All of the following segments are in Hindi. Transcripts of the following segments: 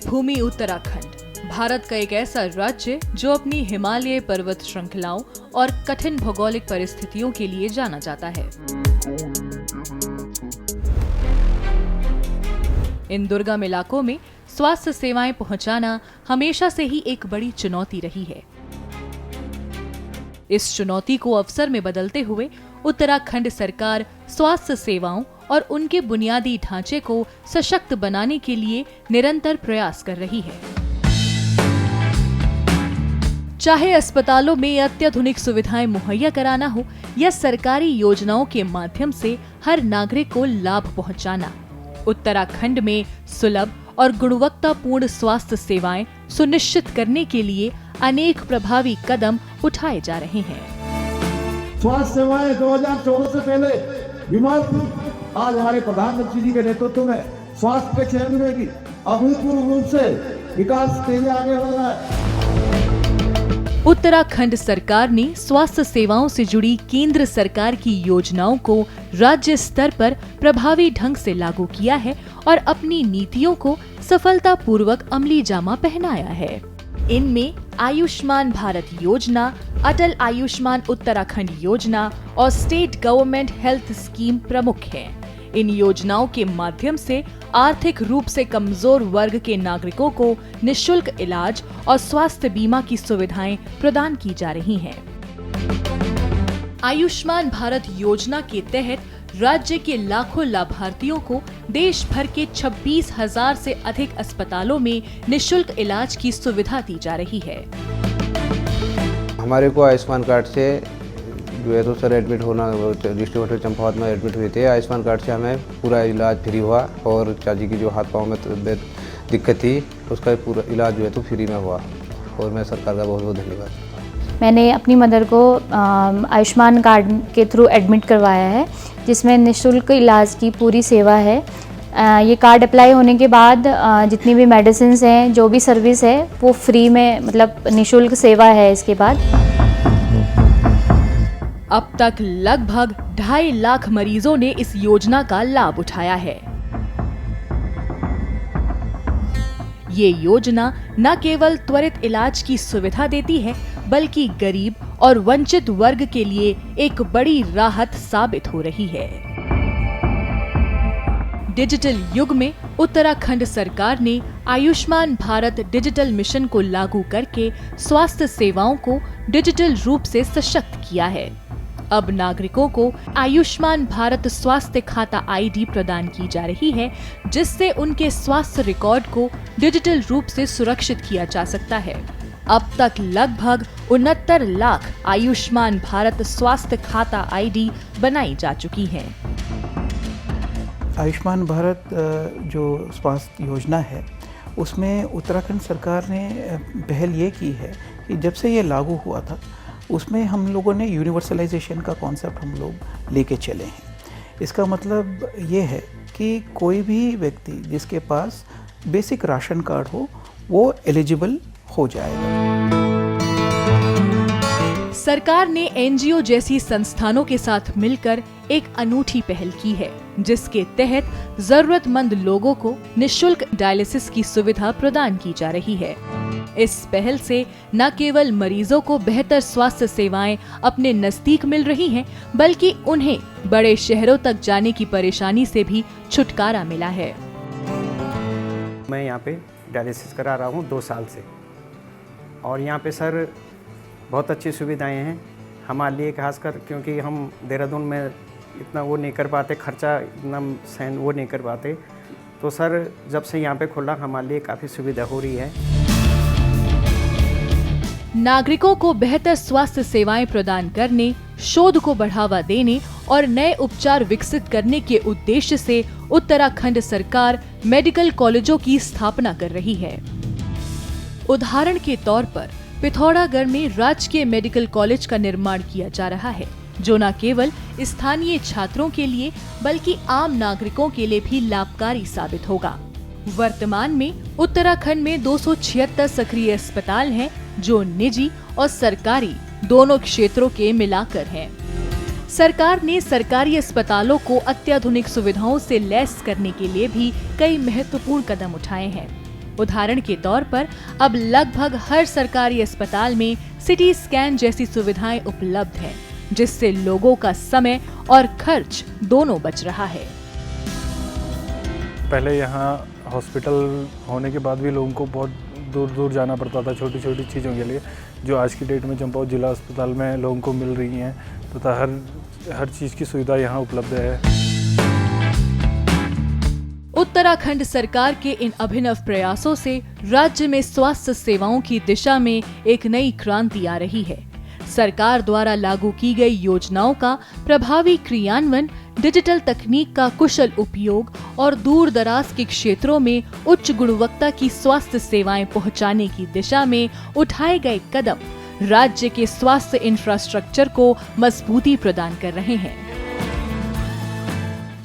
देवभूमि उत्तराखंड भारत का एक ऐसा राज्य जो अपनी हिमालय पर्वत श्रृंखलाओं और कठिन भौगोलिक परिस्थितियों के लिए जाना जाता है। इन दुर्गम इलाकों में स्वास्थ्य सेवाएं पहुंचाना हमेशा से ही एक बड़ी चुनौती रही है। इस चुनौती को अवसर में बदलते हुए उत्तराखंड सरकार स्वास्थ्य सेवाओं और उनके बुनियादी ढांचे को सशक्त बनाने के लिए निरंतर प्रयास कर रही है। चाहे अस्पतालों में अत्याधुनिक सुविधाएं मुहैया कराना हो या सरकारी योजनाओं के माध्यम से हर नागरिक को लाभ पहुंचाना, उत्तराखंड में सुलभ और गुणवत्तापूर्ण स्वास्थ्य सेवाएं सुनिश्चित करने के लिए अनेक प्रभावी कदम उठाए जा रहे हैं। स्वास्थ्य सेवाएं 2014 से पहले बीमार थी, आज हमारे प्रधानमंत्री जी के नेतृत्व में स्वास्थ्य के क्षेत्र में भी अभूतपूर्व रूप से विकास तेजी आगे बढ़ रहा है। उत्तराखंड सरकार ने स्वास्थ्य सेवाओं से जुड़ी केंद्र सरकार की योजनाओं को राज्य स्तर पर प्रभावी ढंग से लागू किया है और अपनी नीतियों को सफलतापूर्वक अमली जामा पहनाया है। इनमें आयुष्मान भारत योजना, अटल आयुष्मान उत्तराखंड योजना और स्टेट गवर्नमेंट हेल्थ स्कीम प्रमुख हैं। इन योजनाओं के माध्यम से आर्थिक रूप से कमजोर वर्ग के नागरिकों को निःशुल्क इलाज और स्वास्थ्य बीमा की सुविधाएं प्रदान की जा रही हैं। आयुष्मान भारत योजना के तहत राज्य के लाखों लाभार्थियों को देश भर के 26,000 से अधिक अस्पतालों में निःशुल्क इलाज की सुविधा दी जा रही है। हमारे को आयुष्मान कार्ड से जो है तो सर एडमिट होना, डिस्ट्रिक्ट हॉस्पिटल चंपावत में एडमिट हुए थे। आयुष्मान कार्ड से हमें पूरा इलाज फ्री हुआ और चाची की जो हाथ पाँव में दिक्कत थी उसका पूरा इलाज जो है तो फ्री में हुआ और मैं सरकार का बहुत बहुत धन्यवाद। मैंने अपनी मदर को आयुष्मान कार्ड के थ्रू एडमिट करवाया है, जिसमें निःशुल्क इलाज की पूरी सेवा है। ये कार्ड अप्लाई होने के बाद जितनी भी मेडिसिन हैं, जो भी सर्विस है वो फ्री में, मतलब निःशुल्क सेवा है इसके बाद। अब तक लगभग 2.5 लाख मरीजों ने इस योजना का लाभ उठाया है। ये योजना न केवल त्वरित इलाज की सुविधा देती है, बल्कि गरीब और वंचित वर्ग के लिए एक बड़ी राहत साबित हो रही है। डिजिटल युग में उत्तराखंड सरकार ने आयुष्मान भारत डिजिटल मिशन को लागू करके स्वास्थ्य सेवाओं को डिजिटल रूप से सशक्त किया है। अब नागरिकों को आयुष्मान भारत स्वास्थ्य खाता आईडी प्रदान की जा रही है, जिससे उनके स्वास्थ्य रिकॉर्ड को डिजिटल रूप से सुरक्षित किया जा सकता है। अब तक लगभग 69 लाख आयुष्मान भारत स्वास्थ्य खाता आईडी बनाई जा चुकी हैं। आयुष्मान भारत जो स्वास्थ्य योजना है उसमें उत्तराखंड सरकार ने पहल ये की है कि जब से ये लागू हुआ था उसमें हम लोगों ने यूनिवर्सलाइजेशन का कॉन्सेप्ट हम लोग लेके चले हैं। इसका मतलब ये है कि कोई भी व्यक्ति जिसके पास बेसिक राशन कार्ड हो वो एलिजिबल हो जाएगा। सरकार ने एनजीओ जैसी संस्थानों के साथ मिलकर एक अनूठी पहल की है, जिसके तहत जरूरतमंद लोगों को निःशुल्क डायलिसिस की सुविधा प्रदान की जा रही है। इस पहल से न केवल मरीजों को बेहतर स्वास्थ्य सेवाएं अपने नजदीक मिल रही हैं, बल्कि उन्हें बड़े शहरों तक जाने की परेशानी से भी छुटकारा मिला है। मैं यहाँ पे डायलिसिस करा रहा हूँ 2 साल से और यहाँ पे सर बहुत अच्छी सुविधाएं हैं हमारे लिए, खासकर क्योंकि हम देहरादून में इतना वो नहीं कर पाते, खर्चा इतना सहन वो नहीं कर पाते। तो सर जब से यहाँ पे खुला हमारे लिए काफ़ी सुविधा हो रही है। नागरिकों को बेहतर स्वास्थ्य सेवाएं प्रदान करने, शोध को बढ़ावा देने और नए उपचार विकसित करने के उद्देश्य से उत्तराखंड सरकार मेडिकल कॉलेजों की स्थापना कर रही है। उदाहरण के तौर पर पिथौरागढ़ में राजकीय मेडिकल कॉलेज का निर्माण किया जा रहा है, जो न केवल स्थानीय छात्रों के लिए बल्कि आम नागरिकों के लिए भी लाभकारी साबित होगा। वर्तमान में उत्तराखंड में 276 सक्रिय अस्पताल हैं, जो निजी और सरकारी दोनों क्षेत्रों के मिलाकर हैं। सरकार ने सरकारी अस्पतालों को अत्याधुनिक सुविधाओं से लैस करने के लिए भी कई महत्वपूर्ण कदम उठाए हैं। उदाहरण के तौर पर अब लगभग हर सरकारी अस्पताल में सिटी स्कैन जैसी सुविधाएं उपलब्ध हैं, जिससे लोगों का समय और खर्च दोनों बच रहा है। पहले यहाँ हॉस्पिटल होने के बाद भी लोगों को बहुत दूर दूर जाना पड़ता था छोटी छोटी चीज़ों के लिए, जो आज की डेट में चंपावत जिला अस्पताल में लोगों को मिल रही हैं तथा हर चीज़ की सुविधा यहाँ उपलब्ध है। उत्तराखंड सरकार के इन अभिनव प्रयासों से राज्य में स्वास्थ्य सेवाओं की दिशा में एक नई क्रांति आ रही है। सरकार द्वारा लागू की गई योजनाओं का प्रभावी क्रियान्वयन, डिजिटल तकनीक का कुशल उपयोग और दूर दराज के क्षेत्रों में उच्च गुणवत्ता की स्वास्थ्य सेवाएं पहुंचाने की दिशा में उठाए गए कदम राज्य के स्वास्थ्य इंफ्रास्ट्रक्चर को मजबूती प्रदान कर रहे हैं।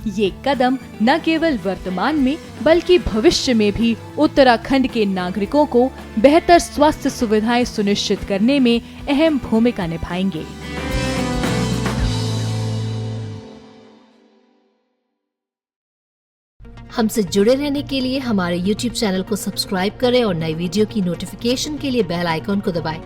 ये कदम न केवल वर्तमान में बल्कि भविष्य में भी उत्तराखंड के नागरिकों को बेहतर स्वास्थ्य सुविधाएं सुनिश्चित करने में अहम भूमिका निभाएंगे। हमसे जुड़े रहने के लिए हमारे YouTube चैनल को सब्सक्राइब करें और नई वीडियो की नोटिफिकेशन के लिए बेल आइकॉन को दबाएं।